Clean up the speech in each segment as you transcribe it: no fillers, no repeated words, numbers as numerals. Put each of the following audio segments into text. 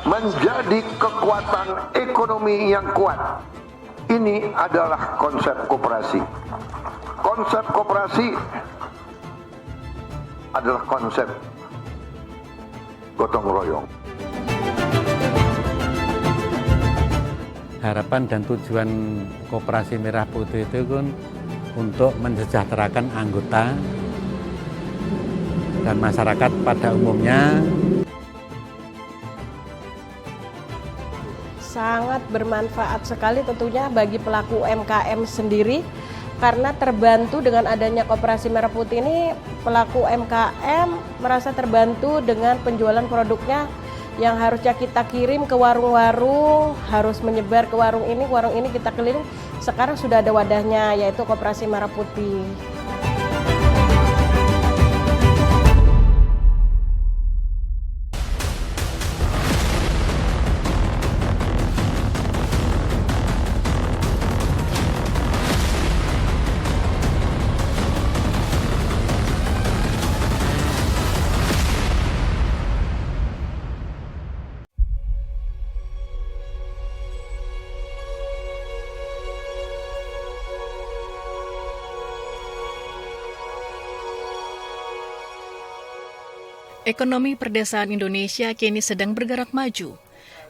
menjadi kekuatan ekonomi yang kuat. Ini adalah konsep koperasi. Konsep koperasi adalah konsep gotong royong. Harapan dan tujuan Koperasi Merah Putih itu kan untuk mensejahterakan anggota dan masyarakat pada umumnya. Sangat bermanfaat sekali tentunya bagi pelaku UMKM sendiri, karena terbantu dengan adanya Koperasi Merah Putih ini, pelaku UMKM merasa terbantu dengan penjualan produknya yang harusnya kita kirim ke warung-warung, harus menyebar ke warung ini kita keliling. Sekarang sudah ada wadahnya, yaitu Koperasi Merah Putih. Ekonomi perdesaan Indonesia kini sedang bergerak maju.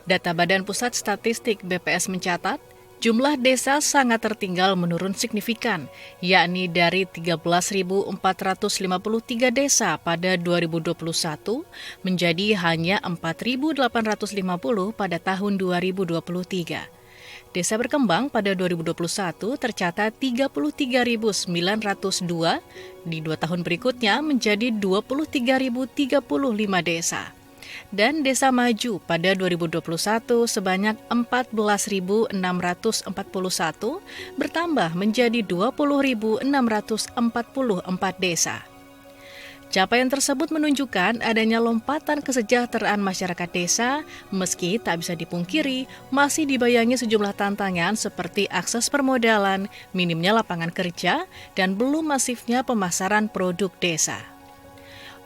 Data Badan Pusat Statistik BPS mencatat, jumlah desa sangat tertinggal menurun signifikan, yakni dari 13.453 desa pada 2021 menjadi hanya 4.850 pada tahun 2023. Desa berkembang pada 2021 tercatat 33.902, di 2 tahun berikutnya menjadi 23.035 desa. Dan desa maju pada 2021 sebanyak 14.641 bertambah menjadi 20.644 desa. Capaian tersebut menunjukkan adanya lompatan kesejahteraan masyarakat desa, meski tak bisa dipungkiri masih dibayangi sejumlah tantangan seperti akses permodalan, minimnya lapangan kerja, dan belum masifnya pemasaran produk desa.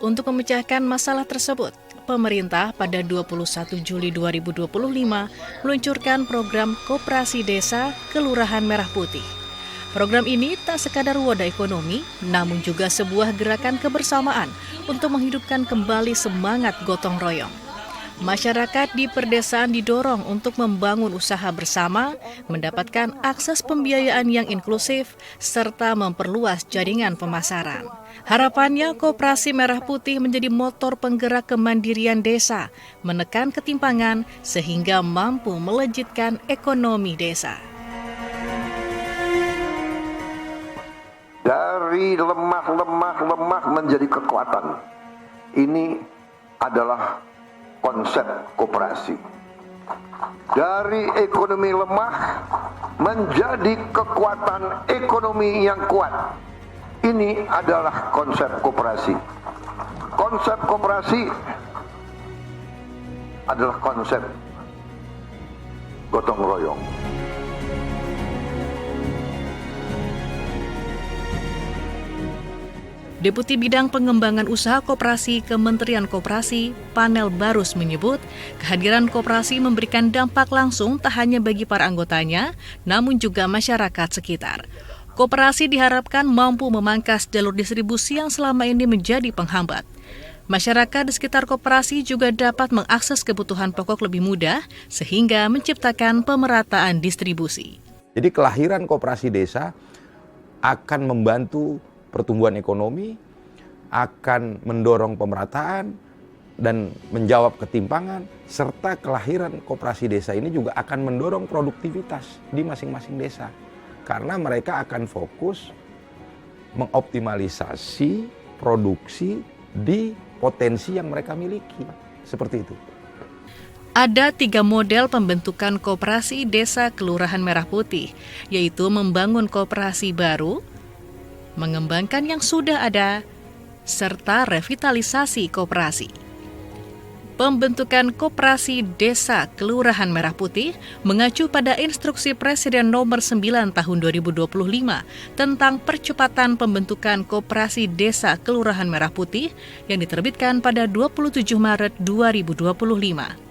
Untuk memecahkan masalah tersebut, pemerintah pada 21 Juli 2025 meluncurkan program Koperasi Desa Kelurahan Merah Putih. Program ini tak sekadar wadah ekonomi, namun juga sebuah gerakan kebersamaan untuk menghidupkan kembali semangat gotong royong. Masyarakat di perdesaan didorong untuk membangun usaha bersama, mendapatkan akses pembiayaan yang inklusif, serta memperluas jaringan pemasaran. Harapannya, Koperasi Merah Putih menjadi motor penggerak kemandirian desa, menekan ketimpangan, sehingga mampu melejitkan ekonomi desa. Dari lemah menjadi kekuatan. Ini adalah konsep koperasi. Dari ekonomi lemah menjadi kekuatan ekonomi yang kuat. Ini adalah konsep koperasi. Konsep koperasi adalah konsep gotong royong. Deputi Bidang Pengembangan Usaha Koperasi Kementerian Koperasi, Panel Barus menyebut, kehadiran koperasi memberikan dampak langsung tak hanya bagi para anggotanya, namun juga masyarakat sekitar. Koperasi diharapkan mampu memangkas jalur distribusi yang selama ini menjadi penghambat. Masyarakat di sekitar koperasi juga dapat mengakses kebutuhan pokok lebih mudah, sehingga menciptakan pemerataan distribusi. Jadi kelahiran koperasi desa akan membantu pertumbuhan ekonomi, akan mendorong pemerataan dan menjawab ketimpangan, serta kelahiran koperasi desa ini juga akan mendorong produktivitas di masing-masing desa. Karena mereka akan fokus mengoptimalisasi produksi di potensi yang mereka miliki. Seperti itu. Ada 3 model pembentukan koperasi desa Kelurahan Merah Putih, yaitu membangun koperasi baru, mengembangkan yang sudah ada, serta revitalisasi koperasi. Pembentukan Koperasi Desa Kelurahan Merah Putih mengacu pada Instruksi Presiden Nomor 9 Tahun 2025 tentang percepatan pembentukan Koperasi Desa Kelurahan Merah Putih yang diterbitkan pada 27 Maret 2025.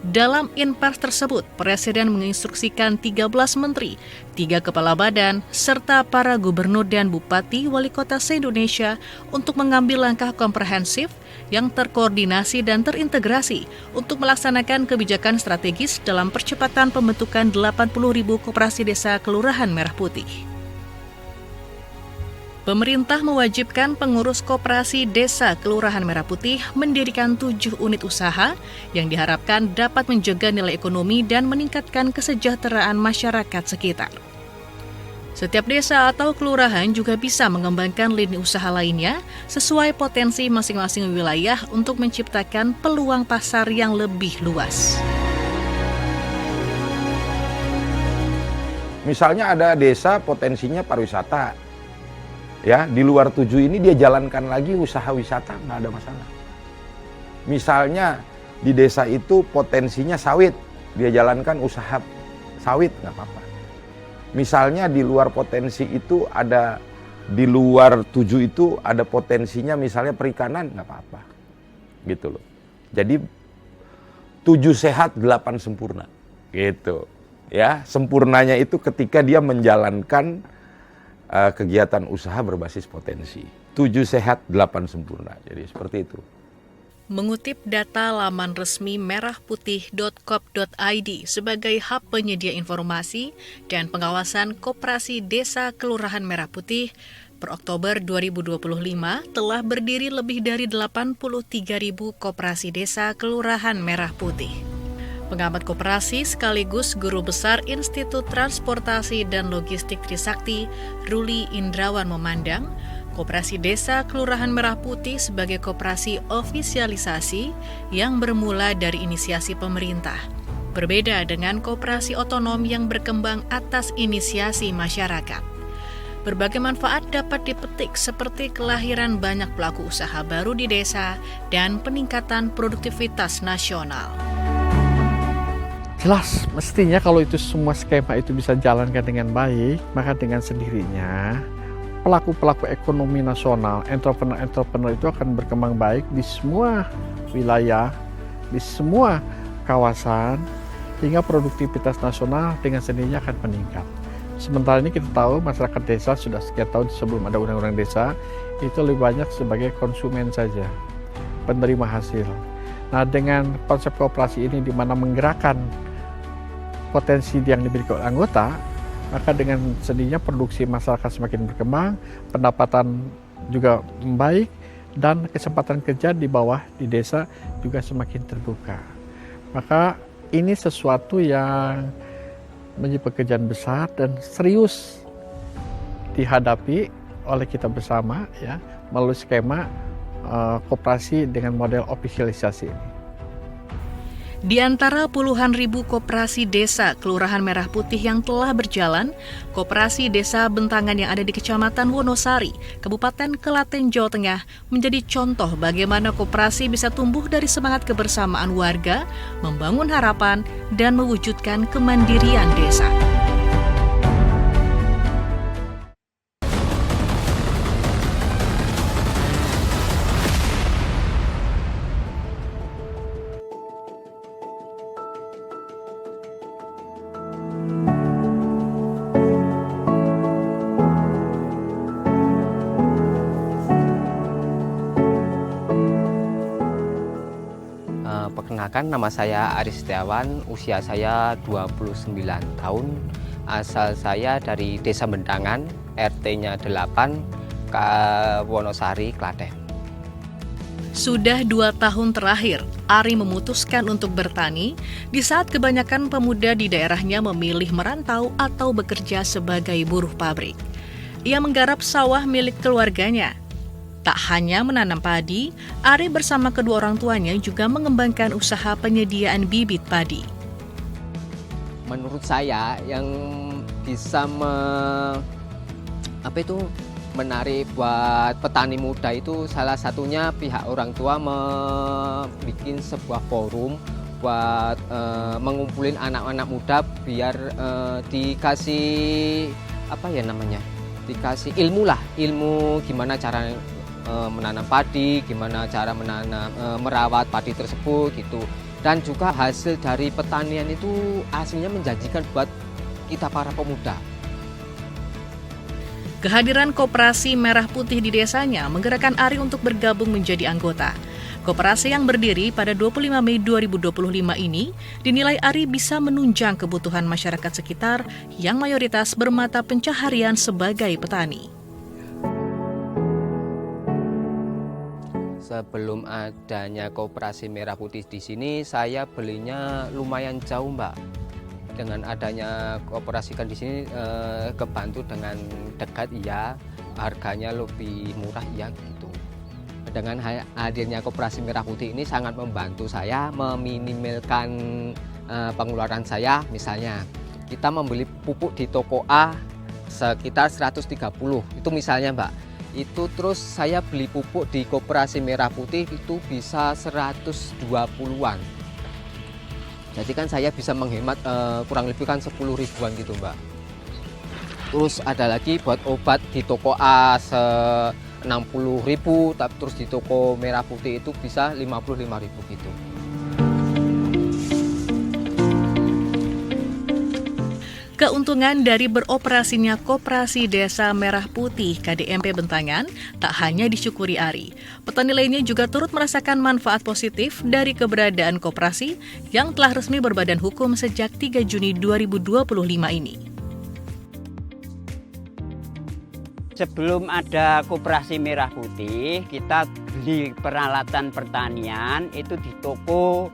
Dalam Inpres tersebut, Presiden menginstruksikan 13 menteri, 3 kepala badan, serta para gubernur dan bupati wali kota se-Indonesia untuk mengambil langkah komprehensif yang terkoordinasi dan terintegrasi untuk melaksanakan kebijakan strategis dalam percepatan pembentukan 80.000 koperasi desa Kelurahan Merah Putih. Pemerintah mewajibkan pengurus Koperasi Desa Kelurahan Merah Putih mendirikan 7 unit usaha yang diharapkan dapat menjaga nilai ekonomi dan meningkatkan kesejahteraan masyarakat sekitar. Setiap desa atau kelurahan juga bisa mengembangkan lini usaha lainnya sesuai potensi masing-masing wilayah untuk menciptakan peluang pasar yang lebih luas. Misalnya ada desa potensinya pariwisata, ya di luar 7 ini dia jalankan lagi usaha wisata, nggak ada masalah. Misalnya di desa itu potensinya sawit, dia jalankan usaha sawit, nggak apa-apa. Misalnya di luar potensi itu ada, di luar 7 itu ada potensinya misalnya perikanan, nggak apa-apa, gitu loh. Jadi 7 sehat 8 sempurna, gitu. Ya, sempurnanya itu ketika dia menjalankan kegiatan usaha berbasis potensi. 7 sehat, 8 sempurna. Jadi seperti itu. Mengutip data laman resmi merahputih.gov.id sebagai hub penyedia informasi dan pengawasan Koperasi Desa Kelurahan Merah Putih, per Oktober 2025 telah berdiri lebih dari 83.000 koperasi desa Kelurahan Merah Putih. Pengamat koperasi sekaligus Guru Besar Institut Transportasi dan Logistik Trisakti, Ruli Indrawan memandang, Koperasi Desa Kelurahan Merah Putih sebagai koperasi ofisialisasi yang bermula dari inisiasi pemerintah. Berbeda dengan koperasi otonom yang berkembang atas inisiasi masyarakat. Berbagai manfaat dapat dipetik seperti kelahiran banyak pelaku usaha baru di desa dan peningkatan produktivitas nasional. Jelas, mestinya kalau itu semua skema itu bisa jalankan dengan baik, maka dengan sendirinya pelaku-pelaku ekonomi nasional, entrepreneur-entrepreneur itu akan berkembang baik di semua wilayah, di semua kawasan, hingga produktivitas nasional dengan sendirinya akan meningkat. Sementara ini kita tahu masyarakat desa sudah sekian tahun sebelum ada undang-undang desa, itu lebih banyak sebagai konsumen saja, penerima hasil. Nah, dengan konsep koperasi ini di mana menggerakkan potensi yang dimiliki oleh anggota, maka dengan sendirinya produksi masyarakat semakin berkembang, pendapatan juga membaik, dan kesempatan kerja di bawah di desa juga semakin terbuka. Maka ini sesuatu yang menjadi pekerjaan besar dan serius dihadapi oleh kita bersama, ya, melalui skema koperasi dengan model ofisialisasi ini. Di antara puluhan ribu koperasi desa Kelurahan Merah Putih yang telah berjalan, Koperasi Desa Bentangan yang ada di Kecamatan Wonosari, Kabupaten Klaten, Jawa Tengah, menjadi contoh bagaimana koperasi bisa tumbuh dari semangat kebersamaan warga, membangun harapan, dan mewujudkan kemandirian desa. Perkenalkan, nama saya Aris Setiawan, usia saya 29 tahun, asal saya dari Desa Bentangan, RT-nya 8, Wonosari, Klaten. Sudah 2 tahun terakhir, Ari memutuskan untuk bertani di saat kebanyakan pemuda di daerahnya memilih merantau atau bekerja sebagai buruh pabrik. Ia menggarap sawah milik keluarganya. Tak hanya menanam padi, Ari bersama kedua orang tuanya juga mengembangkan usaha penyediaan bibit padi. Menurut saya yang bisa menarik buat petani muda itu salah satunya pihak orang tua membuat sebuah forum buat mengumpulin anak-anak muda biar dikasih apa ya namanya, dikasih ilmu lah, ilmu gimana cara menanam padi, gimana cara merawat padi tersebut gitu. Dan juga hasil dari pertanian itu hasilnya menjanjikan buat kita para pemuda. Kehadiran Koperasi Merah Putih di desanya menggerakkan Ari untuk bergabung menjadi anggota. Koperasi yang berdiri pada 25 Mei 2025 ini dinilai Ari bisa menunjang kebutuhan masyarakat sekitar yang mayoritas bermata pencaharian sebagai petani. Sebelum adanya Koperasi Merah Putih di sini, saya belinya lumayan jauh, Mbak. Dengan adanya koperasi kan di sini kebantu dengan dekat, ya, harganya lebih murah, ya gitu. Dengan hadirnya Koperasi Merah Putih ini sangat membantu saya meminimalkan pengeluaran saya. Misalnya kita membeli pupuk di toko A sekitar 130, itu misalnya, Mbak. Itu terus saya beli pupuk di Koperasi Merah Putih itu bisa 120-an. Jadi kan saya bisa menghemat kurang lebih kan 10 ribuan gitu, Mbak. Terus ada lagi buat obat di toko A 60.000, tapi terus di toko Merah Putih itu bisa 55.000 gitu. Keuntungan dari beroperasinya Koperasi Desa Merah Putih KDMP Bentangan tak hanya disyukuri Ari. Petani lainnya juga turut merasakan manfaat positif dari keberadaan koperasi yang telah resmi berbadan hukum sejak 3 Juni 2025 ini. Sebelum ada Koperasi Merah Putih, kita beli peralatan pertanian itu di toko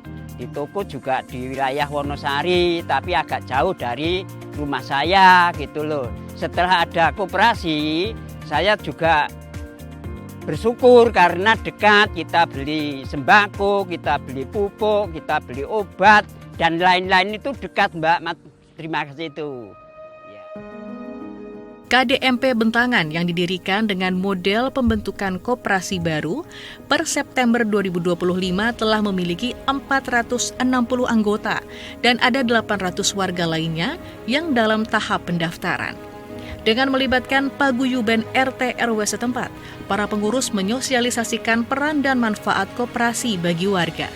juga di wilayah Wonosari, tapi agak jauh dari rumah saya gitu loh. Setelah ada koperasi, saya juga bersyukur karena dekat, kita beli sembako, kita beli pupuk, kita beli obat, dan lain-lain itu dekat, Mbak. Terima kasih itu. KDMP Bentangan yang didirikan dengan model pembentukan koperasi baru per September 2025 telah memiliki 460 anggota dan ada 800 warga lainnya yang dalam tahap pendaftaran. Dengan melibatkan paguyuban RT RW setempat, para pengurus menyosialisasikan peran dan manfaat koperasi bagi warga.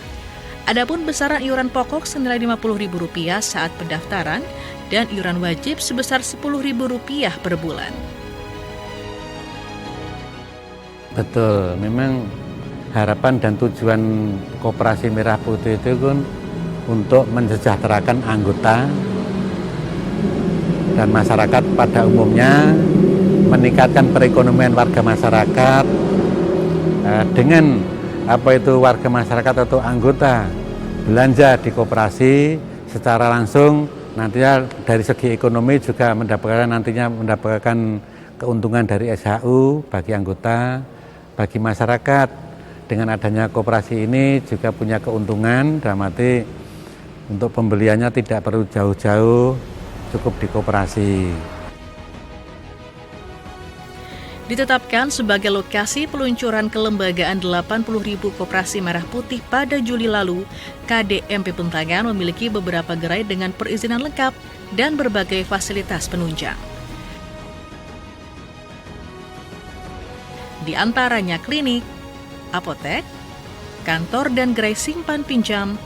Adapun besaran iuran pokok senilai Rp50.000 saat pendaftaran dan iuran wajib sebesar Rp10.000 per bulan. Betul, memang harapan dan tujuan Koperasi Merah Putih itu kan untuk mensejahterakan anggota dan masyarakat pada umumnya, meningkatkan perekonomian warga masyarakat dengan apa itu warga masyarakat atau anggota belanja di koperasi secara langsung. Nantinya dari segi ekonomi juga mendapatkan keuntungan dari SHU bagi anggota, bagi masyarakat. Dengan adanya koperasi ini juga punya keuntungan, dalam arti untuk pembeliannya tidak perlu jauh-jauh, cukup di koperasi. Ditetapkan sebagai lokasi peluncuran kelembagaan 80.000 Koperasi Merah Putih pada Juli lalu, KDMP Bentangan memiliki beberapa gerai dengan perizinan lengkap dan berbagai fasilitas penunjang. Di antaranya klinik, apotek, kantor dan gerai simpan pinjam,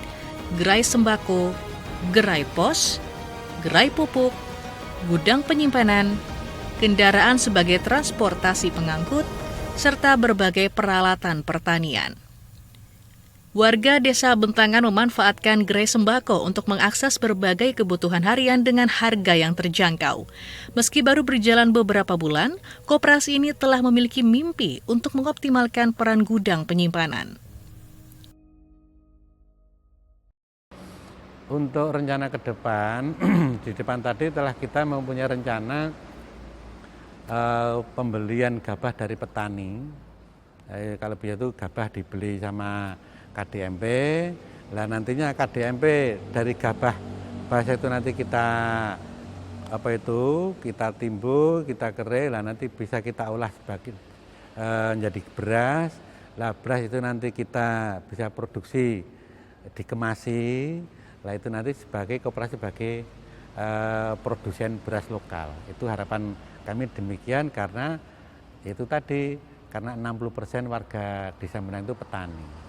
gerai sembako, gerai pos, gerai pupuk, gudang penyimpanan, kendaraan sebagai transportasi pengangkut, serta berbagai peralatan pertanian. Warga Desa Bentangan memanfaatkan gerai sembako untuk mengakses berbagai kebutuhan harian dengan harga yang terjangkau. Meski baru berjalan beberapa bulan, koperasi ini telah memiliki mimpi untuk mengoptimalkan peran gudang penyimpanan. Untuk rencana ke depan, di depan tadi telah kita mempunyai rencana pembelian gabah dari petani. Kalau bisa itu gabah dibeli sama KDMP. Lah nantinya KDMP dari gabah bahasa itu nanti kita kita timbul, kita kerai, lah nanti bisa kita olah sebagai jadi beras. Lah beras itu nanti kita bisa produksi, dikemasi, lah itu nanti sebagai koperasi sebagai produsen beras lokal. Itu harapan kami demikian karena itu tadi, karena 60% warga Desa Menang itu petani.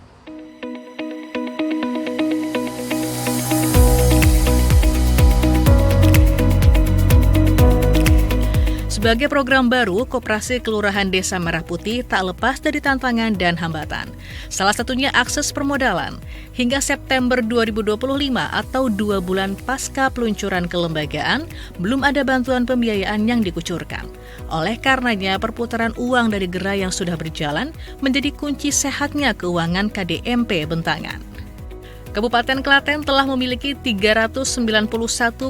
Sebagai program baru, Koperasi Kelurahan Desa Merah Putih tak lepas dari tantangan dan hambatan. Salah satunya akses permodalan. Hingga September 2025 atau 2 bulan pasca peluncuran kelembagaan, belum ada bantuan pembiayaan yang dikucurkan. Oleh karenanya, perputaran uang dari gerai yang sudah berjalan menjadi kunci sehatnya keuangan KDMP Bentangan. Kabupaten Klaten telah memiliki 391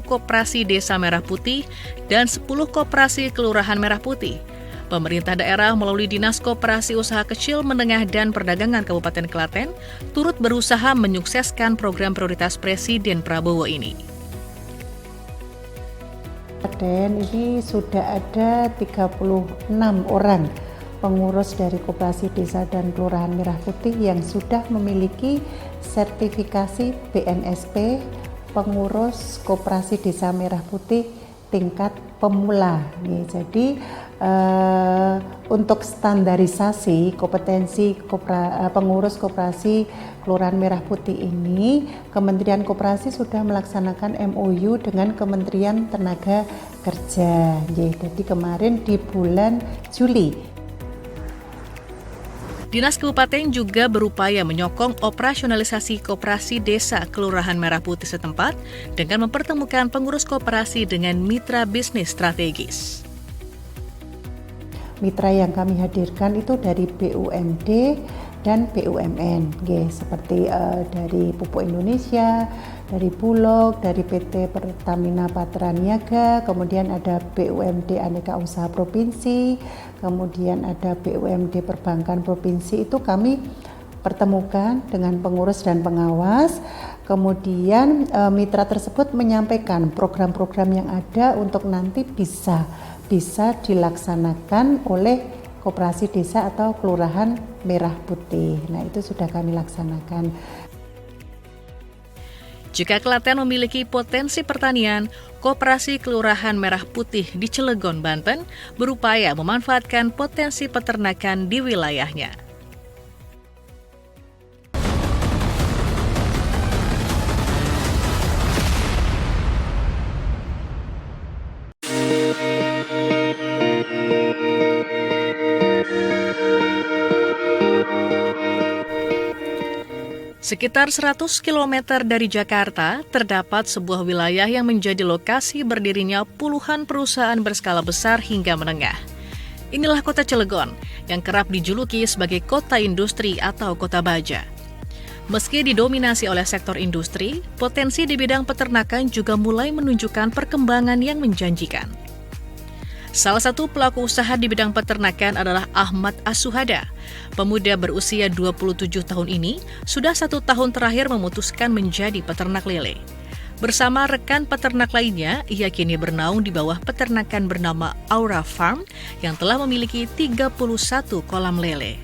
koperasi Desa Merah Putih dan 10 koperasi Kelurahan Merah Putih. Pemerintah daerah melalui Dinas Koperasi Usaha Kecil, Menengah, dan Perdagangan Kabupaten Klaten turut berusaha menyukseskan program prioritas Presiden Prabowo ini. Klaten ini sudah ada 36 orang pengurus dari Koperasi Desa dan Kelurahan Merah Putih yang sudah memiliki sertifikasi BNSP pengurus Koperasi Desa Merah Putih tingkat pemula. Jadi untuk standarisasi kompetensi pengurus Koperasi Kelurahan Merah Putih ini, Kementerian Koperasi sudah melaksanakan MOU dengan Kementerian Tenaga Kerja. Jadi kemarin di bulan Juli. Dinas Kabupaten juga berupaya menyokong operasionalisasi koperasi desa Kelurahan Merah Putih setempat dengan mempertemukan pengurus koperasi dengan mitra bisnis strategis. Mitra yang kami hadirkan itu dari BUMD dan BUMN, seperti dari Pupuk Indonesia, dari Bulog, dari PT Pertamina Patra Niaga, kemudian ada BUMD Aneka Usaha Provinsi, kemudian ada BUMD Perbankan Provinsi. Itu kami pertemukan dengan pengurus dan pengawas. Kemudian mitra tersebut menyampaikan program-program yang ada untuk nanti bisa dilaksanakan oleh Koperasi Desa atau Kelurahan Merah Putih. Nah, itu sudah kami laksanakan. Jika Klaten memiliki potensi pertanian, Koperasi Kelurahan Merah Putih di Cilegon, Banten berupaya memanfaatkan potensi peternakan di wilayahnya. Sekitar 100 km dari Jakarta, terdapat sebuah wilayah yang menjadi lokasi berdirinya puluhan perusahaan berskala besar hingga menengah. Inilah kota Cilegon, yang kerap dijuluki sebagai kota industri atau kota baja. Meski didominasi oleh sektor industri, potensi di bidang peternakan juga mulai menunjukkan perkembangan yang menjanjikan. Salah satu pelaku usaha di bidang peternakan adalah Ahmad Asuhada. Pemuda berusia 27 tahun ini sudah 1 tahun terakhir memutuskan menjadi peternak lele. Bersama rekan peternak lainnya, ia kini bernaung di bawah peternakan bernama Aura Farm yang telah memiliki 31 kolam lele.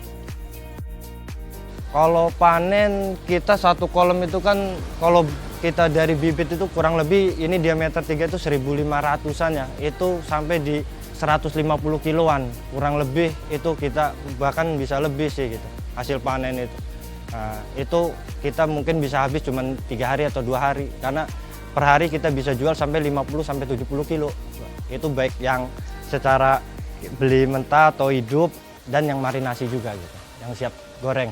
Kalau panen kita 1 kolam itu kan, kalau kita dari bibit itu kurang lebih ini diameter 3 itu 1.500-an ya, itu sampai di 150 kiloan, kurang lebih itu kita bahkan bisa lebih sih gitu hasil panen itu. Nah, itu kita mungkin bisa habis cuma 3 hari atau 2 hari karena per hari kita bisa jual sampai 50 sampai 70 kilo. Itu baik yang secara beli mentah atau hidup dan yang marinasi juga gitu, yang siap goreng.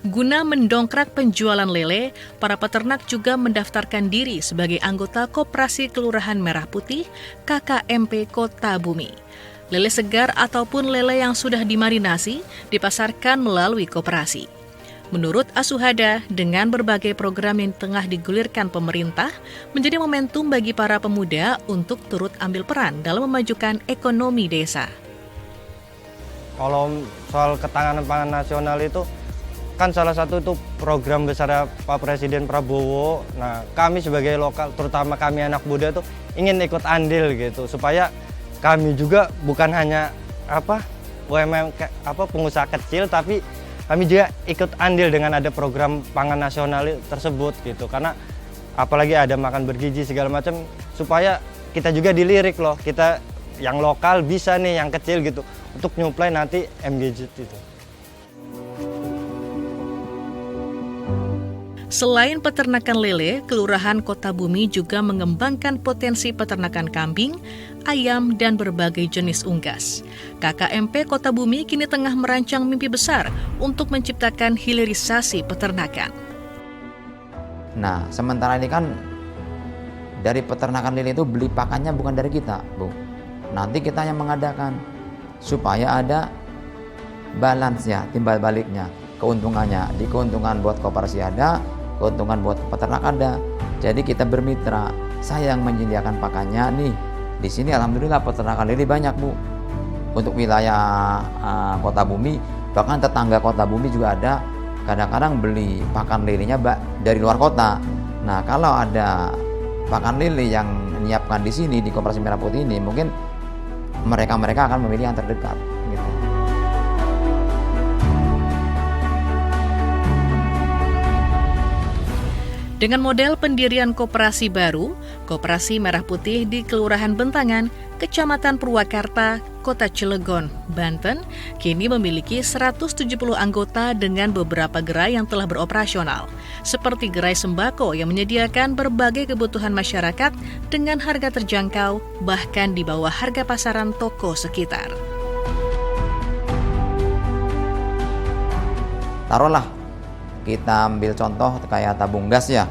Guna mendongkrak penjualan lele, para peternak juga mendaftarkan diri sebagai anggota Koperasi Kelurahan Merah Putih KKMP Kota Bumi. Lele segar ataupun lele yang sudah dimarinasi dipasarkan melalui koperasi. Menurut Asuhada, dengan berbagai program yang tengah digulirkan pemerintah, menjadi momentum bagi para pemuda untuk turut ambil peran dalam memajukan ekonomi desa. Kalau soal ketahanan pangan nasional itu kan salah satu itu program besar Pak Presiden Prabowo. Nah, kami sebagai lokal, terutama kami anak muda tuh ingin ikut andil gitu, supaya kami juga bukan hanya UMKM pengusaha kecil, tapi kami juga ikut andil dengan ada program pangan nasional tersebut gitu. Karena apalagi ada makan bergizi segala macam, supaya kita juga dilirik loh, kita yang lokal bisa nih yang kecil gitu untuk nyuplai nanti MGZ itu. Selain peternakan lele, Kelurahan Kota Bumi juga mengembangkan potensi peternakan kambing, ayam, dan berbagai jenis unggas. KKMP Kota Bumi kini tengah merancang mimpi besar untuk menciptakan hilirisasi peternakan. Nah, sementara ini kan dari peternakan lele itu beli pakannya bukan dari kita, Bu. Nanti kita yang mengadakan supaya ada balance ya, timbal baliknya, keuntungannya. Di keuntungan buat koperasi ada, keuntungan buat peternak ada. Jadi kita bermitra. Saya yang menyediakan pakannya nih. Di sini alhamdulillah peternakan lele banyak, Bu. Untuk wilayah Kota Bumi, bahkan tetangga Kota Bumi juga ada. Kadang-kadang beli pakan lelenya dari luar kota. Nah, kalau ada pakan lele yang menyiapkan di sini di Koperasi Merah Putih ini, mungkin mereka akan memilih yang terdekat. Gitu. Dengan model pendirian koperasi baru, Koperasi Merah Putih di Kelurahan Bentangan, Kecamatan Purwakarta, Kota Cilegon, Banten, kini memiliki 170 anggota dengan beberapa gerai yang telah beroperasional, seperti gerai sembako yang menyediakan berbagai kebutuhan masyarakat dengan harga terjangkau, bahkan di bawah harga pasaran toko sekitar. Taruhlah, kita ambil contoh kayak tabung gas ya.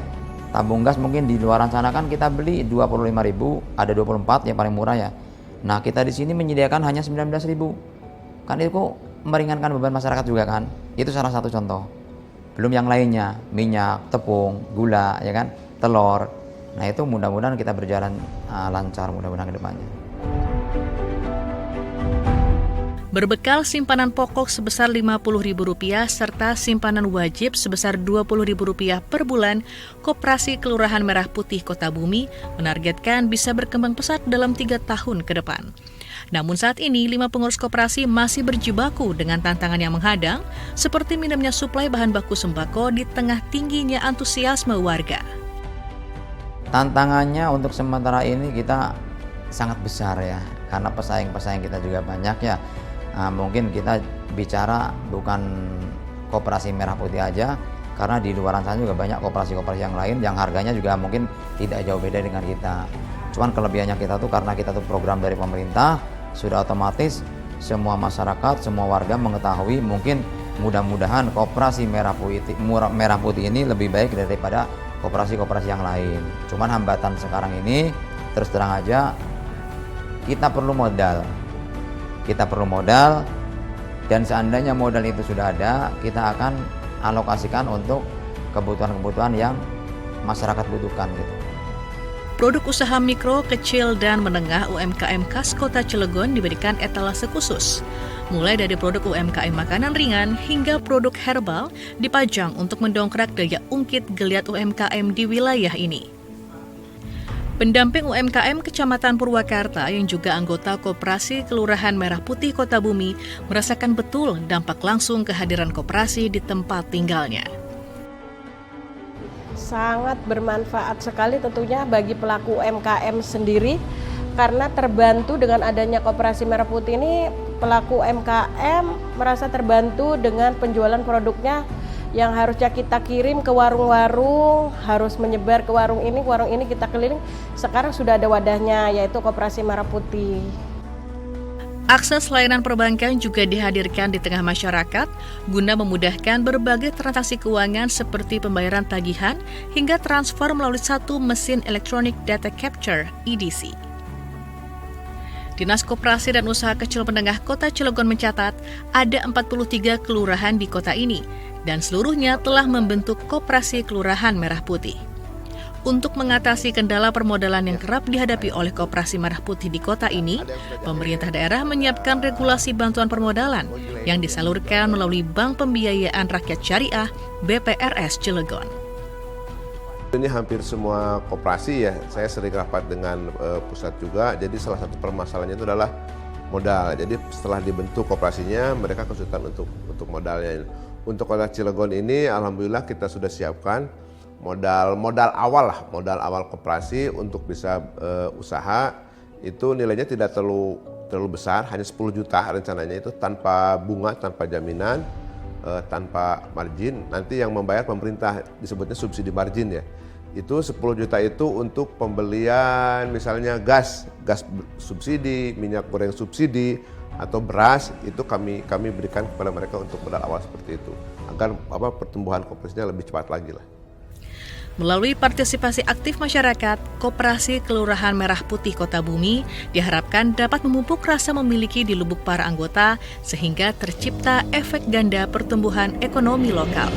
Tabung gas mungkin di luaran sana kan kita beli 25.000, ada 24 yang paling murah ya. Nah, kita di sini menyediakan hanya 19.000. Kan itu meringankan beban masyarakat juga kan. Itu salah satu contoh. Belum yang lainnya, minyak, tepung, gula, ya kan, telur. Nah, itu mudah-mudahan kita berjalan lancar mudah-mudahan ke depannya. Berbekal simpanan pokok sebesar Rp50.000 serta simpanan wajib sebesar Rp20.000 per bulan, Koperasi Kelurahan Merah Putih Kota Bumi menargetkan bisa berkembang pesat dalam 3 tahun ke depan. Namun saat ini, 5 pengurus koperasi masih berjibaku dengan tantangan yang menghadang, seperti minimnya suplai bahan baku sembako di tengah tingginya antusiasme warga. Tantangannya untuk sementara ini kita sangat besar ya, karena pesaing-pesaing kita juga banyak ya. Nah, mungkin kita bicara bukan Koperasi Merah Putih aja, karena di luaran sana juga banyak koperasi-koperasi yang lain yang harganya juga mungkin tidak jauh beda dengan kita. Cuman kelebihannya kita tuh karena kita tuh program dari pemerintah, sudah otomatis semua masyarakat, semua warga mengetahui, mungkin mudah-mudahan Koperasi Merah Putih ini lebih baik daripada koperasi-koperasi yang lain. Cuman hambatan sekarang ini terus terang aja kita perlu modal. Kita perlu modal, dan seandainya modal itu sudah ada, kita akan alokasikan untuk kebutuhan-kebutuhan yang masyarakat butuhkan gitu. Produk usaha mikro, kecil, dan menengah UMKM khas Kota Cilegon diberikan etalase khusus. Mulai dari produk UMKM makanan ringan hingga produk herbal dipajang untuk mendongkrak daya ungkit geliat UMKM di wilayah ini. Pendamping UMKM Kecamatan Purwakarta yang juga anggota Koperasi Kelurahan Merah Putih Kota Bumi merasakan betul dampak langsung kehadiran koperasi di tempat tinggalnya. Sangat bermanfaat sekali tentunya bagi pelaku UMKM sendiri, karena terbantu dengan adanya Koperasi Merah Putih ini, pelaku UMKM merasa terbantu dengan penjualan produknya yang harusnya kita kirim ke warung-warung, harus menyebar ke warung ini kita keliling. Sekarang sudah ada wadahnya, yaitu Koperasi Merah Putih. Akses layanan perbankan juga dihadirkan di tengah masyarakat guna memudahkan berbagai transaksi keuangan seperti pembayaran tagihan hingga transfer melalui satu mesin Electronic Data Capture (EDC). Dinas Koperasi dan Usaha Kecil Menengah Kota Cilegon mencatat ada 43 kelurahan di kota ini dan seluruhnya telah membentuk Koperasi Kelurahan Merah Putih. Untuk mengatasi kendala permodalan yang kerap dihadapi oleh Koperasi Merah Putih di kota ini, pemerintah daerah menyiapkan regulasi bantuan permodalan yang disalurkan melalui Bank Pembiayaan Rakyat Syariah BPRS Cilegon. Ini hampir semua koperasi ya, saya sering rapat dengan pusat juga, jadi salah satu permasalahannya itu adalah modal. Jadi setelah dibentuk koperasinya, mereka kesulitan untuk modalnya. Untuk kota Cilegon ini, alhamdulillah kita sudah siapkan modal awal koperasi untuk bisa usaha. Itu nilainya tidak terlalu besar, hanya 10 juta rencananya, itu tanpa bunga, tanpa jaminan, tanpa margin. Nanti yang membayar pemerintah, disebutnya subsidi margin ya. Itu 10 juta itu untuk pembelian misalnya gas subsidi, minyak goreng subsidi, atau beras, itu kami berikan kepada mereka untuk modal awal seperti itu, agar pertumbuhan koperasinya lebih cepat lagi lah. Melalui partisipasi aktif masyarakat, Koperasi Kelurahan Merah Putih Kota Bumi diharapkan dapat memupuk rasa memiliki di lubuk para anggota sehingga tercipta efek ganda pertumbuhan ekonomi lokal.